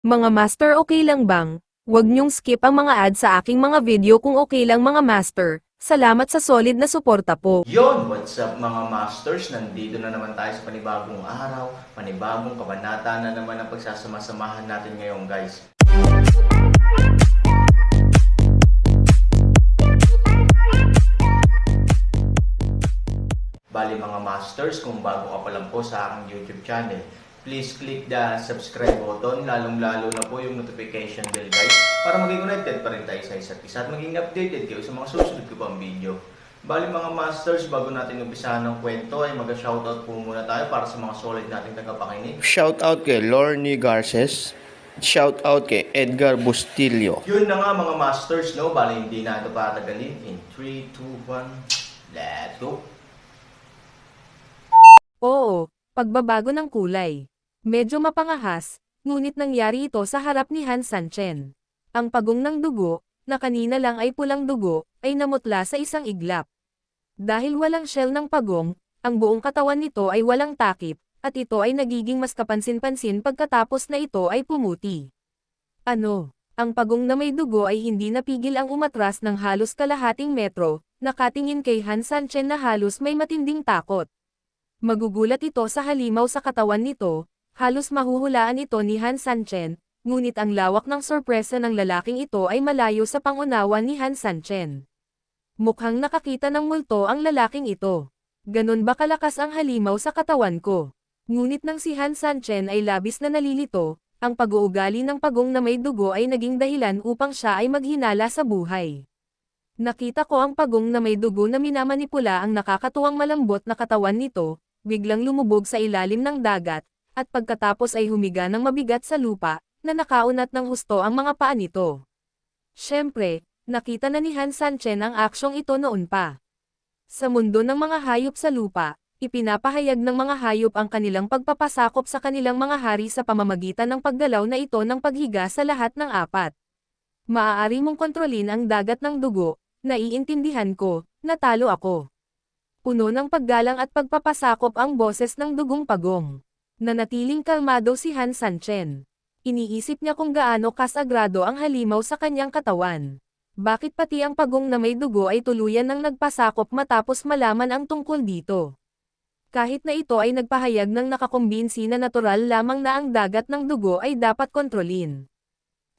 Mga master, okay lang bang? Huwag niyong skip ang mga ad sa aking mga video kung okay lang mga master. Salamat sa solid na suporta po. Yon, what's up mga masters? Nandito na naman tayo sa panibagong araw, panibagong kabanata na naman ang pagsasama-samahan natin ngayon guys. Bali mga masters, kung bago ka pa lang po sa aking YouTube channel, please click the subscribe button, lalong-lalo na po yung notification bell guys, para maging connected pa rin tayo sa isa't isa at maging updated kayo sa mga susunod ko pang video. Bali mga masters, bago natin umpisahan ng kwento ay mag-shoutout po muna tayo para sa mga solid nating tagapakinig. Shoutout kay Lorne Garces. Shoutout kay Edgar Bustillo. Yun na nga mga masters, no? Bali hindi na ito patagalin. In 3, 2, 1, let's go! Oo, pagbabago ng kulay. Medyo mapangahas, ngunit nangyari ito sa harap ni Han Sanchen. Ang pagong ng dugo, na kanina lang ay pulang dugo, ay namutla sa isang iglap. Dahil walang shell ng pagong, ang buong katawan nito ay walang takip, at ito ay nagiging mas kapansin-pansin pagkatapos na ito ay pumuti. Ano? Ang pagong na may dugo ay hindi napigil ang umatras ng halos kalahating metro, nakatingin kay Han Sanchen na halos may matinding takot. Magugulat ito sa halimaw sa katawan nito, halos mahuhulaan ito ni Han Sanchen, ngunit ang lawak ng sorpresa ng lalaking ito ay malayo sa pangunawa ni Han Sanchen. Mukhang nakakita ng multo ang lalaking ito. Ganon ba kalakas ang halimaw sa katawan ko? Ngunit nang si Han Sanchen ay labis na nalilito, ang pag-uugali ng pagong na may dugo ay naging dahilan upang siya ay maghinala sa buhay. Nakita ko ang pagong na may dugo na minamanipula ang nakakatuwang malambot na katawan nito, biglang lumubog sa ilalim ng dagat, at pagkatapos ay humiga ng mabigat sa lupa, na nakaunat ng husto ang mga paa nito. Siyempre, nakita na ni Han Sanchen ang aksyong ito noon pa. Sa mundo ng mga hayop sa lupa, ipinapahayag ng mga hayop ang kanilang pagpapasakop sa kanilang mga hari sa pamamagitan ng paggalaw na ito ng paghiga sa lahat ng apat. Maaari mong kontrolin ang dagat ng dugo, naiintindihan ko, natalo ako. Puno ng paggalang at pagpapasakop ang boses ng dugong pagong. Nanatiling kalmado si Han Sanchen. Iniisip niya kung gaano kasagrado ang halimaw sa kanyang katawan. Bakit pati ang pagong na may dugo ay tuluyan ng nagpasakop matapos malaman ang tungkol dito? Kahit na ito ay nagpahayag ng nakakumbinsi na natural lamang na ang dagat ng dugo ay dapat kontrolin.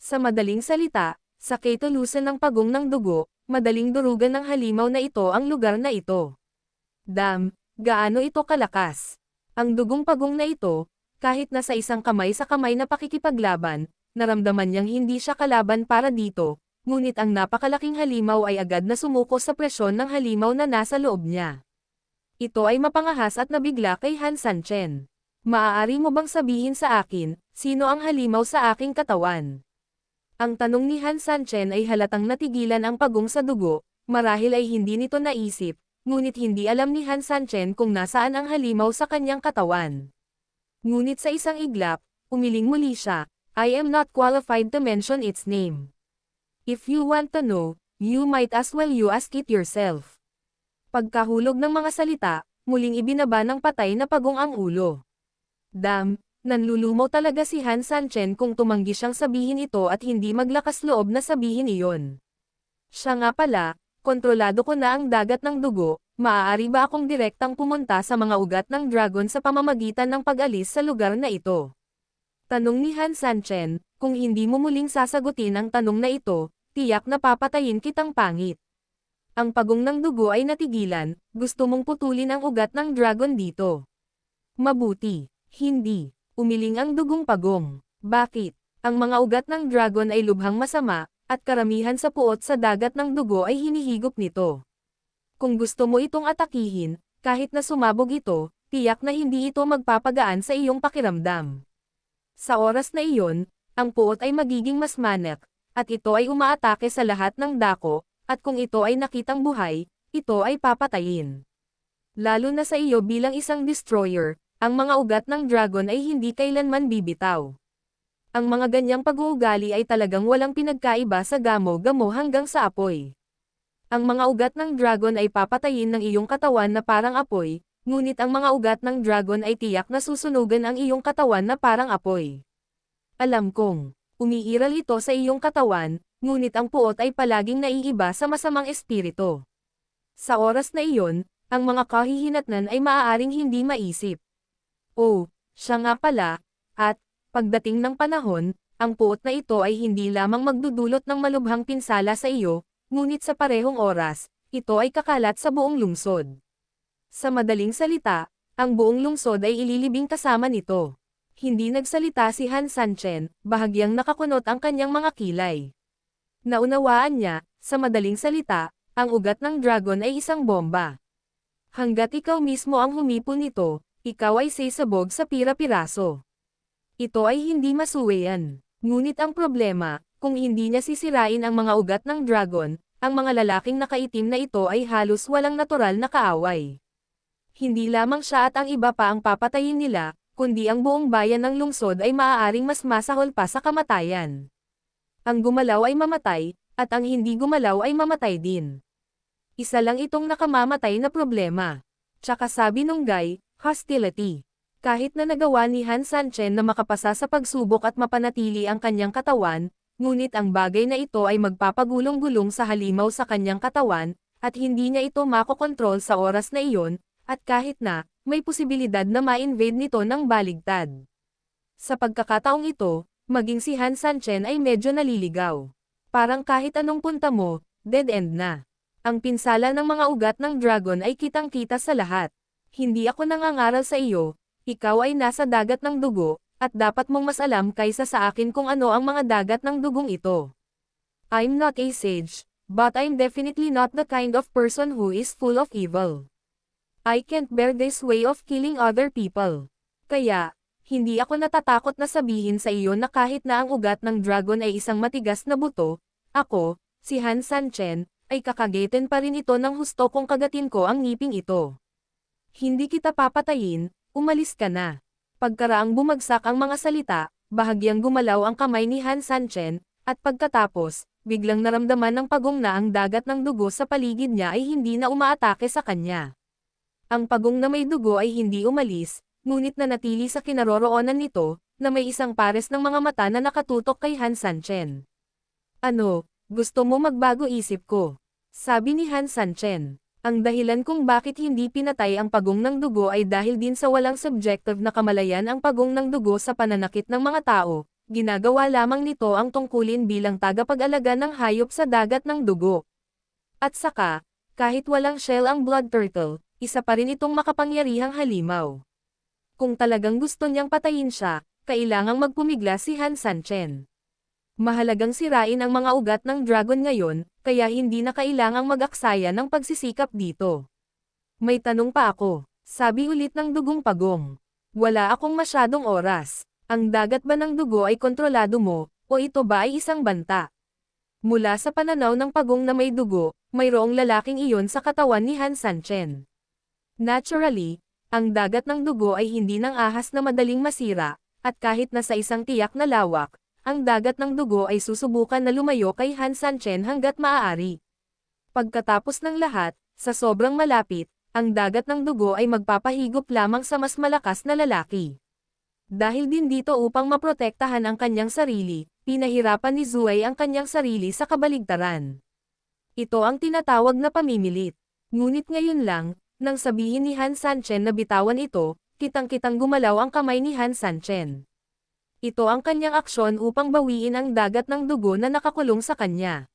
Sa madaling salita, sa ketulusan ng pagong ng dugo, madaling durugan ng halimaw na ito ang lugar na ito. Gaano ito kalakas? Ang dugong pagong na ito, kahit nasa isang kamay sa kamay na pakikipaglaban, naramdaman niyang hindi siya kalaban para dito, ngunit ang napakalaking halimaw ay agad na sumuko sa presyon ng halimaw na nasa loob niya. Ito ay mapangahas at nabigla kay Han Sanchen. Maaari mo bang sabihin sa akin, sino ang halimaw sa aking katawan? Ang tanong ni Han Sanchen ay halatang natigilan ang pagong sa dugo, marahil ay hindi nito naisip, ngunit hindi alam ni Han Sanchen kung nasaan ang halimaw sa kanyang katawan. Ngunit sa isang iglap, umiling muli siya, I am not qualified to mention its name. If you want to know, you might as well you ask it yourself. Pagkahulog ng mga salita, muling ibinaba ng patay na pagong ang ulo. Nanlulumaw talaga si Han Sanchen kung tumanggi siyang sabihin ito at hindi maglakas loob na sabihin iyon. Siya nga pala, kontrolado ko na ang dagat ng dugo, maaari ba akong direktang pumunta sa mga ugat ng dragon sa pamamagitan ng pag-alis sa lugar na ito? Tanong ni Han Sanchen, kung hindi mo muling sasagutin ang tanong na ito, tiyak na papatayin kitang pangit. Ang pagong ng dugo ay natigilan, gusto mong putulin ang ugat ng dragon dito. Mabuti, hindi, umiling ang dugong pagong. Bakit? Ang mga ugat ng dragon ay lubhang masama, at karamihan sa puot sa dagat ng dugo ay hinihigop nito. Kung gusto mo itong atakihin, kahit na sumabog ito, tiyak na hindi ito magpapagaan sa iyong pakiramdam. Sa oras na iyon, ang puot ay magiging mas manak, at ito ay umaatake sa lahat ng dako, at kung ito ay nakitang buhay, ito ay papatayin. Lalo na sa iyo bilang isang destroyer, ang mga ugat ng dragon ay hindi kailanman bibitaw. Ang mga ganyang pag-uugali ay talagang walang pinagkaiba sa gamo-gamo hanggang sa apoy. Ang mga ugat ng dragon ay papatayin ng iyong katawan na parang apoy, ngunit ang mga ugat ng dragon ay tiyak na susunugan ang iyong katawan na parang apoy. Alam kong, umiiral ito sa iyong katawan, ngunit ang puot ay palaging naiiba sa masamang espiritu. Sa oras na iyon, ang mga kahihinatnan ay maaaring hindi maisip. Oh, siya nga pala, at, pagdating ng panahon, ang puot na ito ay hindi lamang magdudulot ng malubhang pinsala sa iyo, ngunit sa parehong oras, ito ay kakalat sa buong lungsod. Sa madaling salita, ang buong lungsod ay ililibing kasama nito. Hindi nagsalita si Han Sanchen, bahagyang nakakunot ang kanyang mga kilay. Naunawaan niya, sa madaling salita, ang ugat ng dragon ay isang bomba. Hanggat ikaw mismo ang humipon nito, ikaw ay sasabog sa pira-piraso. Ito ay hindi masuwayan. Ngunit ang problema, kung hindi niya sisirain ang mga ugat ng dragon, ang mga lalaking nakaitim na ito ay halos walang natural na kaaway. Hindi lamang siya at ang iba pa ang papatayin nila, kundi ang buong bayan ng lungsod ay maaaring mas masahol pa sa kamatayan. Ang gumalaw ay mamatay, at ang hindi gumalaw ay mamatay din. Isa lang itong nakamamatay na problema. Tsaka sabi nung guy, hostility. Kahit na nagawa ni Han Sanchen na makapasa sa pagsubok at mapanatili ang kanyang katawan, ngunit ang bagay na ito ay magpapagulong-gulong sa halimaw sa kanyang katawan, at hindi niya ito makokontrol sa oras na iyon, at kahit na, may posibilidad na ma-invade nito ng baligtad. Sa pagkakataong ito, maging si Han Sanchen ay medyo naliligaw. Parang kahit anong punta mo, dead end na. Ang pinsala ng mga ugat ng dragon ay kitang-kita sa lahat. Hindi ako nangangaral sa iyo, ikaw ay nasa dagat ng dugo, at dapat mong mas alam kaysa sa akin kung ano ang mga dagat ng dugong ito. I'm not a sage, but I'm definitely not the kind of person who is full of evil. I can't bear this way of killing other people. Kaya, hindi ako natatakot na sabihin sa iyo na kahit na ang ugat ng dragon ay isang matigas na buto, ako, si Han Sanchen, ay kakagatin pa rin ito ng husto kung kagatin ko ang ngiping ito. Hindi kita papatayin, umalis ka na. Pagkaraang bumagsak ang mga salita, bahagyang gumalaw ang kamay ni Han Sanchen, at pagkatapos, biglang naramdaman ng pagong na ang dagat ng dugo sa paligid niya ay hindi na umaatake sa kanya. Ang pagong na may dugo ay hindi umalis, ngunit nanatili sa kinaroroonan nito, na may isang pares ng mga mata na nakatutok kay Han Sanchen. Ano, gusto mo magbago isip ko? Sabi ni Han Sanchen. Ang dahilan kung bakit hindi pinatay ang pagong ng dugo ay dahil din sa walang subjective na kamalayan ang pagong ng dugo sa pananakit ng mga tao, ginagawa lamang nito ang tungkulin bilang tagapag-alaga ng hayop sa dagat ng dugo. At saka, kahit walang shell ang blood turtle, isa pa rin itong makapangyarihang halimaw. Kung talagang gusto niyang patayin siya, kailangang magpumigla si Han Sanchen. Mahalagang sirain ang mga ugat ng dragon ngayon, kaya hindi na kailangang mag-aksaya ng pagsisikap dito. May tanong pa ako, sabi ulit ng dugong pagong. Wala akong masyadong oras. Ang dagat ba ng dugo ay kontrolado mo, o ito ba ay isang banta? Mula sa pananaw ng pagong na may dugo, mayroong lalaking iyon sa katawan ni Han Sanchen. Naturally, ang dagat ng dugo ay hindi ng ahas na madaling masira, at kahit na sa isang tiyak na lawak, ang dagat ng dugo ay susubukan na lumayo kay Han Sanchen hanggat maaari. Pagkatapos ng lahat, sa sobrang malapit, ang dagat ng dugo ay magpapahigop lamang sa mas malakas na lalaki. Dahil din dito upang maprotektahan ang kanyang sarili, pinahirapan ni Zuei ang kanyang sarili sa kabaligtaran. Ito ang tinatawag na pamimilit. Ngunit ngayon lang, nang sabihin ni Han Sanchen na bitawan ito, kitang-kitang gumalaw ang kamay ni Han Sanchen. Ito ang kanyang aksyon upang bawiin ang dagat ng dugo na nakakulong sa kanya.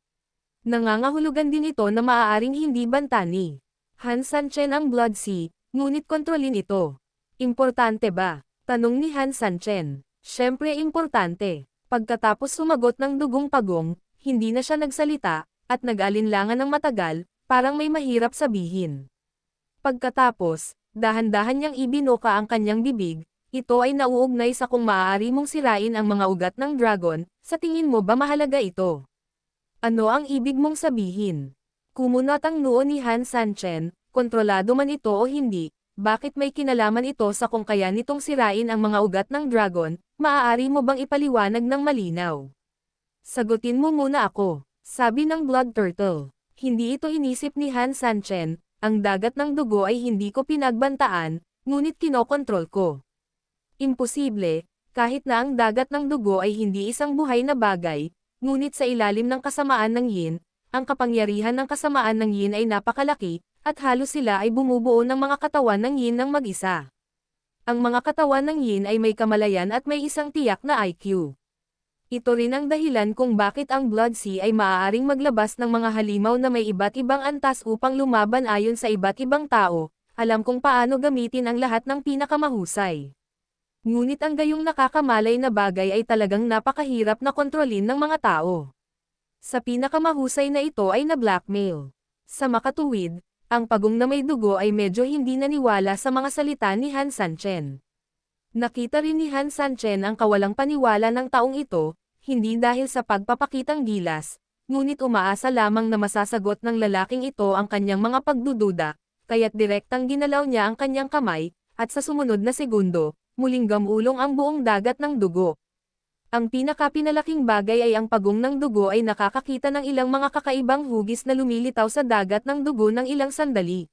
Nangangahulugan din ito na maaaring hindi banta ni Han Sanchen ang Blood Sea, ngunit kontrolin ito. Importante ba? Tanong ni Han Sanchen. Siyempre importante. Pagkatapos sumagot ng dugong pagong, hindi na siya nagsalita, at nag-alinlangan ng matagal, parang may mahirap sabihin. Pagkatapos, dahan-dahan niyang ibinuka ang kanyang bibig. Ito ay nauugnay sa kung maaari mong sirain ang mga ugat ng dragon, sa tingin mo ba mahalaga ito? Ano ang ibig mong sabihin? Kumunat ang noo ni Han Sanchen, kontrolado man ito o hindi, bakit may kinalaman ito sa kung kaya nitong sirain ang mga ugat ng dragon, maaari mo bang ipaliwanag ng malinaw? Sagutin mo muna ako, sabi ng Blood Turtle. Hindi ito inisip ni Han Sanchen, ang dagat ng dugo ay hindi ko pinagbantaan, ngunit kinokontrol ko. Imposible, kahit na ang dagat ng dugo ay hindi isang buhay na bagay, ngunit sa ilalim ng kasamaan ng yin, ang kapangyarihan ng kasamaan ng yin ay napakalaki, at halos sila ay bumubuo ng mga katawan ng yin ng mag-isa. Ang mga katawan ng yin ay may kamalayan at may isang tiyak na IQ. Ito rin ang dahilan kung bakit ang Blood Sea ay maaaring maglabas ng mga halimaw na may iba't ibang antas upang lumaban ayon sa iba't ibang tao, alam kung paano gamitin ang lahat ng pinakamahusay. Ngunit ang gayong nakakamalay na bagay ay talagang napakahirap na kontrolin ng mga tao. Sa pinakamahusay na ito ay na-blackmail. Sa makatuwid, ang pagong na may dugo ay medyo hindi naniwala sa mga salita ni Han Sanchen. Nakita rin ni Han Sanchen ang kawalang paniwala ng taong ito, hindi dahil sa pagpapakitang gilas, ngunit umaasa lamang na masasagot ng lalaking ito ang kanyang mga pagdududa, kaya't direktang ginalaw niya ang kanyang kamay, at sa sumunod na segundo, muling gamulong ang buong dagat ng dugo. Ang pinakapinalaking bagay ay ang pagong ng dugo ay nakakakita ng ilang mga kakaibang hugis na lumilitaw sa dagat ng dugo ng ilang sandali.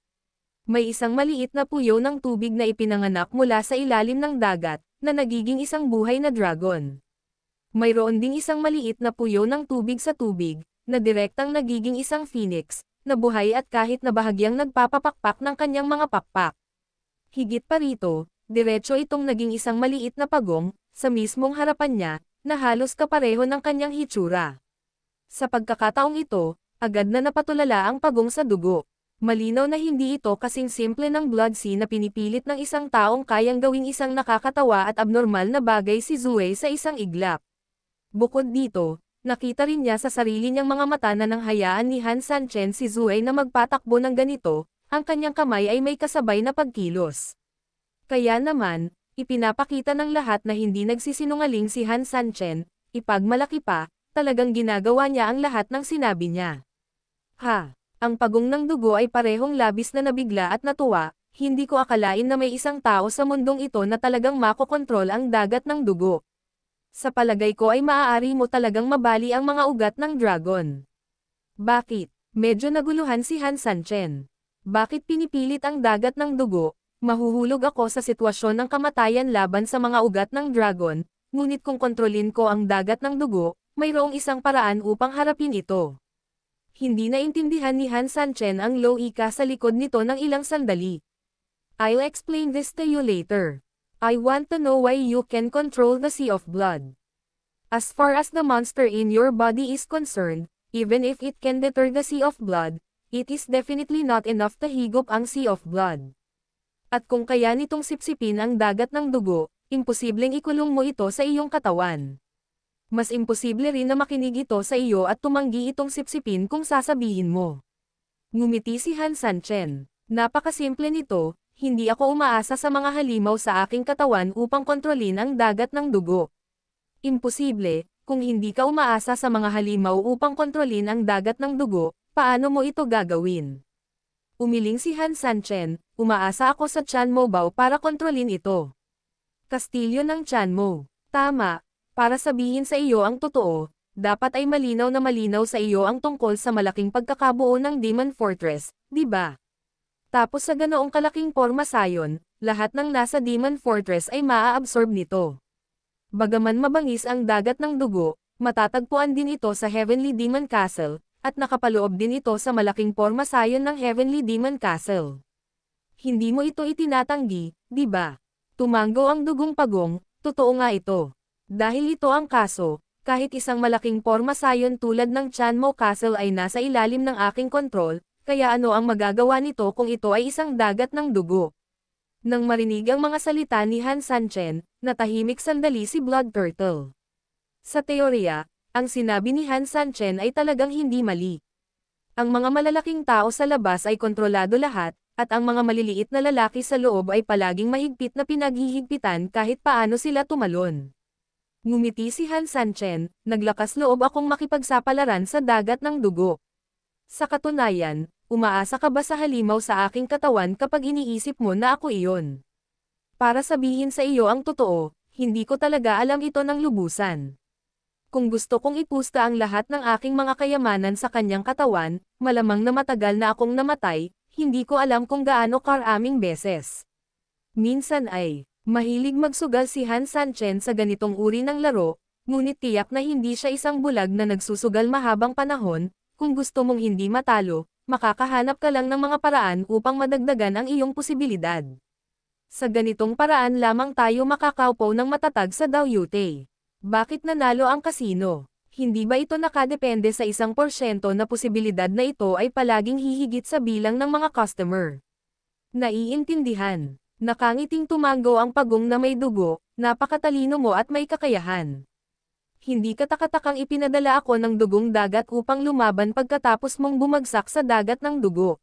May isang maliit na puyo ng tubig na ipinanganak mula sa ilalim ng dagat, na nagiging isang buhay na dragon. Mayroon ding isang maliit na puyo ng tubig sa tubig, na direktang nagiging isang phoenix, na buhay at kahit na bahagyang nagpapapakpak ng kanyang mga pakpak. Higit pa rito, diretso itong naging isang maliit na pagong, sa mismong harapan niya, na halos kapareho ng kanyang hitsura. Sa pagkakataong ito, agad na napatulala ang pagong sa dugo. Malinaw na hindi ito kasing simple ng Blood Sea na pinipilit ng isang taong kayang gawing isang nakakatawa at abnormal na bagay si Zue sa isang iglap. Bukod dito, nakita rin niya sa sarili niyang mga mata na nang hayaan ni Han Sanchen si Zue na magpatakbo ng ganito, ang kanyang kamay ay may kasabay na pagkilos. Kaya naman, ipinapakita ng lahat na hindi nagsisinungaling si Han Sanchen, ipagmalaki pa, talagang ginagawa niya ang lahat ng sinabi niya. Ang pagong ng dugo ay parehong labis na nabigla at natuwa, hindi ko akalain na may isang tao sa mundong ito na talagang makokontrol ang dagat ng dugo. Sa palagay ko ay maaari mo talagang mabali ang mga ugat ng dragon. Bakit? Medyo naguluhan si Han Sanchen. Bakit pinipilit ang dagat ng dugo? Mahuhulog ako sa sitwasyon ng kamatayan laban sa mga ugat ng dragon, ngunit kung kontrolin ko ang dagat ng dugo, mayroong isang paraan upang harapin ito. Hindi naintindihan ni Han Sanchen ang loika sa likod nito ng ilang sandali. I'll explain this to you later. I want to know why you can control the Sea of Blood. As far as the monster in your body is concerned, even if it can deter the Sea of Blood, it is definitely not enough to higop ang Sea of Blood. At kung kaya nitong sipsipin ang dagat ng dugo, imposibleng ikulong mo ito sa iyong katawan. Mas imposible rin na makinig ito sa iyo at tumanggi itong sipsipin kung sasabihin mo. Ngumiti si Han Sanchen. Napakasimple nito, hindi ako umaasa sa mga halimaw sa aking katawan upang kontrolin ang dagat ng dugo. Imposible, kung hindi ka umaasa sa mga halimaw upang kontrolin ang dagat ng dugo, paano mo ito gagawin? Umiling si Han Sanchen, umaasa ako sa Chanmo Bao para kontrolin ito. Kastilyo ng Chanmo. Tama. Para sabihin sa iyo ang totoo, dapat ay malinaw na malinaw sa iyo ang tungkol sa malaking pagkakabuo ng Demon Fortress, di ba? Tapos sa ganoong kalaking pormasayon, lahat ng nasa Demon Fortress ay maa-absorb nito. Bagaman mabangis ang dagat ng dugo, matatagpuan din ito sa Heavenly Demon Castle, at nakapaloob din ito sa malaking pormasayon ng Heavenly Demon Castle. Hindi mo ito itinatanggi, di ba? Tumanggo ang dugong pagong, totoo nga ito. Dahil ito ang kaso, kahit isang malaking pormasayon tulad ng Chanmo Castle ay nasa ilalim ng aking kontrol, kaya ano ang magagawa nito kung ito ay isang dagat ng dugo? Nang marinig ang mga salita ni Han Sanchen, natahimik sandali si Blood Turtle. Sa teorya, ang sinabi ni Han Sanchen ay talagang hindi mali. Ang mga malalaking tao sa labas ay kontrolado lahat, at ang mga maliliit na lalaki sa loob ay palaging mahigpit na pinaghihigpitan kahit paano sila tumalon. Ngumiti si Han Sanchen, naglakas loob akong makipagsapalaran sa dagat ng dugo. Sa katunayan, umaasa ka ba sa halimaw sa aking katawan kapag iniisip mo na ako iyon? Para sabihin sa iyo ang totoo, hindi ko talaga alam ito ng lubusan. Kung gusto kong ipusta ang lahat ng aking mga kayamanan sa kanyang katawan, malamang na matagal na akong namatay, hindi ko alam kung gaano karaming beses. Minsan ay, Mahilig magsugal si Han Sanchen sa ganitong uri ng laro, ngunit tiyak na hindi siya isang bulag na nagsusugal mahabang panahon. Kung gusto mong hindi matalo, makakahanap ka lang ng mga paraan upang madagdagan ang iyong posibilidad. Sa ganitong paraan lamang tayo makakaupo ng matatag sa Dao Yute. Bakit nanalo ang kasino? Hindi ba ito nakadepende sa 1% na posibilidad na ito ay palaging hihigit sa bilang ng mga customer? Naiintindihan. Nakangiting tumango ang pagong na may dugo, napakatalino mo at may kakayahan. Hindi katakatakang ipinadala ako ng dugong dagat upang lumaban pagkatapos mong bumagsak sa dagat ng dugo.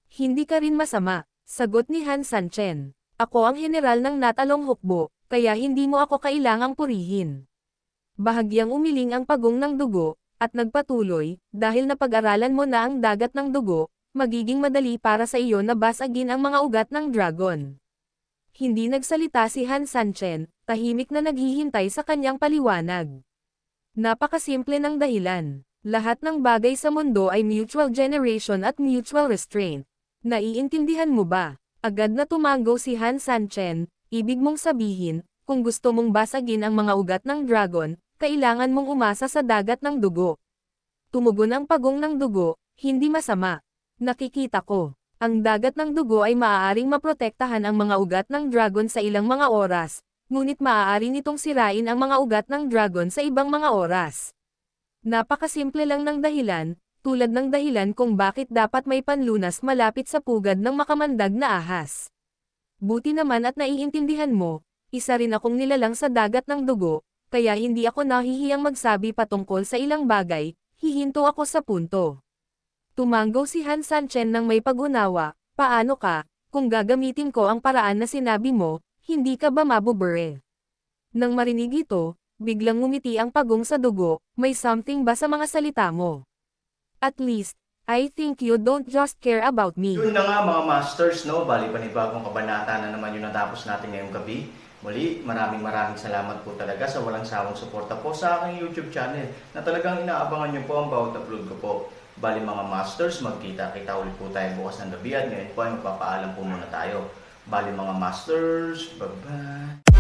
Hindi ka rin masama, sagot ni Han Sanchen. Ako ang general ng Natalong Hukbo, kaya hindi mo ako kailangang purihin. Bahagyang umiling ang pagong ng dugo, at nagpatuloy, dahil napag-aralan mo na ang dagat ng dugo, magiging madali para sa iyo na basagin ang mga ugat ng dragon. Hindi nagsalita si Han Sanchen, tahimik na naghihintay sa kanyang paliwanag. Napakasimple ng dahilan. Lahat ng bagay sa mundo ay mutual generation at mutual restraint. Naiintindihan mo ba? Agad na tumango si Han Sanchen, ibig mong sabihin, kung gusto mong basagin ang mga ugat ng dragon, kailangan mong umasa sa dagat ng dugo. Tumugon ang pagong ng dugo, hindi masama. Nakikita ko. Ang dagat ng dugo ay maaaring maprotektahan ang mga ugat ng dragon sa ilang mga oras, ngunit maaari nitong sirain ang mga ugat ng dragon sa ibang mga oras. Napakasimple lang ng dahilan, tulad ng dahilan kung bakit dapat may panlunas malapit sa pugad ng makamandag na ahas. Buti naman at naiintindihan mo, isa rin akong nilalang sa dagat ng dugo, kaya hindi ako nahihiyang magsabi patungkol sa ilang bagay, hihinto ako sa punto. Tumango si Han Sanchen ng may pag-unawa, paano ka, kung gagamitin ko ang paraan na sinabi mo, hindi ka ba mabubure? Nang marinig ito, biglang ngumiti ang pagong sa dugo, may something ba sa mga salita mo? At least, I think you don't just care about me. Yun na nga mga masters, no? Bali panibagong kabanata na naman yung natapos natin ngayong gabi. Muli, maraming salamat po talaga sa walang sawang suporta po sa aking YouTube channel na talagang inaabangan nyo po ang bawat upload ko po. Bali mga masters, magkita-kita ulit po tayo bukas ng gabi at ngayon po ay magpapaalam po muna tayo. Bali mga masters, bye-bye!